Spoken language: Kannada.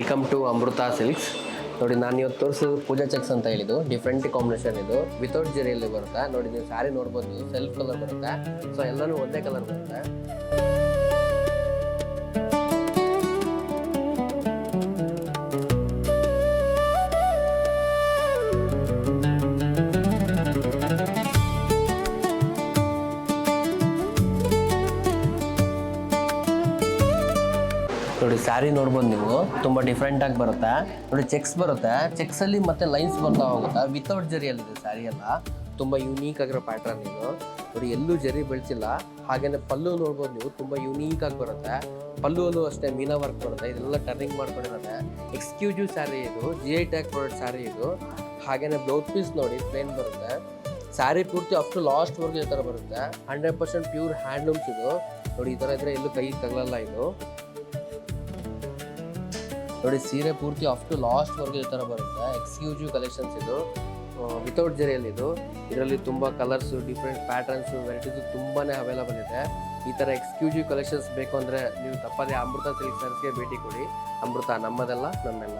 Welcome to Amrutha silks. ನೋಡಿ, ನಾನು ಇವತ್ತು ತೋರಿಸೋದು ಪೂಜಾ ಚೆಕ್ಸ್ ಅಂತ ಹೇಳಿದ್ದು. ಡಿಫ್ರೆಂಟ್ ಕಾಂಬಿನೇಷನ್ ಇದು, ವಿತೌಟ್ ಜರಿಯಲ್ಲಿ ಬರುತ್ತೆ. ನೋಡಿ, ನೀವು ಸ್ಯಾರಿ ನೋಡ್ಬೋದು, ಸೆಲ್ಫ್ ಕಲರ್ ಬರುತ್ತೆ. ಸೊ ಎಲ್ಲನೂ ಒಂದೇ ಕಲರ್ ಬರುತ್ತೆ. ನೋಡಿ, ಸ್ಯಾರಿ ನೋಡ್ಬೋದು ನೀವು, ತುಂಬ ಡಿಫ್ರೆಂಟಾಗಿ ಬರುತ್ತೆ. ನೋಡಿ, ಚೆಕ್ಸ್ ಬರುತ್ತೆ, ಚೆಕ್ಸಲ್ಲಿ ಮತ್ತೆ ಲೈನ್ಸ್ ಬರ್ತಾ ಹೋಗುತ್ತೆ. ವಿತೌಟ್ ಜರಿಯಲ್ಲಿದೆ ಸ್ಯಾರಿ ಎಲ್ಲ. ತುಂಬ ಯೂನೀಕ್ ಆಗಿರೋ ಪ್ಯಾಟ್ರನ್ ಇದು. ನೋಡಿ, ಎಲ್ಲೂ ಜರಿ ಬೆಳೆಸಿಲ್ಲ. ಹಾಗೆಯೇ ಪಲ್ಲು ನೋಡ್ಬೋದು ನೀವು, ತುಂಬ ಯೂನೀಕಾಗಿ ಬರುತ್ತೆ. ಪಲ್ಲುವಲ್ಲೂ ಅಷ್ಟೇ ಮೀನಾ ವರ್ಕ್ ಬರುತ್ತೆ. ಇದೆಲ್ಲ ಟರ್ನಿಂಗ್ ಮಾಡ್ಕೊಂಡಿರುತ್ತೆ. ಎಕ್ಸ್ಕ್ಲೂಸಿವ್ ಸ್ಯಾರಿ ಇದು, GI ಟ್ಯಾಗ್ ಪ್ರಾಡಕ್ಟ್ ಸ್ಯಾರಿ ಇದು. ಹಾಗೆಯೇ ಬ್ಲೌಸ್ ಪೀಸ್ ನೋಡಿ, ಪ್ಲೇನ್ ಬರುತ್ತೆ. ಸ್ಯಾರಿ ಪೂರ್ತಿ ಅಪ್ ಟು ಲಾಸ್ಟ್ವರೆಗೂ ಈ ಥರ ಬರುತ್ತೆ. 100% ಪ್ಯೂರ್ ಹ್ಯಾಂಡ್ಲೂಮ್ಸ್ ಇದು. ನೋಡಿ, ಈ ಥರ ಇದ್ದರೆ ಎಲ್ಲೂ ಕೈ ತಗಲಲ್ಲ ಇದು. ನೋಡಿ, ಸೀರೆ ಪೂರ್ತಿ ಅಪ್ ಟು ಲಾಸ್ಟ್ವರೆಗೂ ಈ ಥರ ಬರುತ್ತೆ. ಎಕ್ಸ್ಕ್ಲೂಸಿವ್ ಕಲೆಕ್ಷನ್ಸ್ ಇದು, ವಿತೌಟ್ ಜರಿಯಲ್ಲಿ ಇದು. ಇದರಲ್ಲಿ ತುಂಬ ಕಲರ್ಸು, ಡಿಫ್ರೆಂಟ್ ಪ್ಯಾಟರ್ನ್ಸು, ವೆರೈಟೀಸು ತುಂಬಾ ಅವೈಲಬಲ್ ಇದೆ. ಈ ಥರ ಎಕ್ಸ್ಕ್ಲೂಸಿವ್ ಕಲೆಕ್ಷನ್ಸ್ ಬೇಕು ಅಂದರೆ ನೀವು ತಪ್ಪದೇ ಅಮೃತ ಸಿಲ್ಕ್ ಸ್ಯಾರೀಸ್ಗೆ ಭೇಟಿ ಕೊಡಿ. ಅಮೃತ ನಮ್ಮದೆಲ್ಲ, ನಮ್ಮೆಲ್ಲ.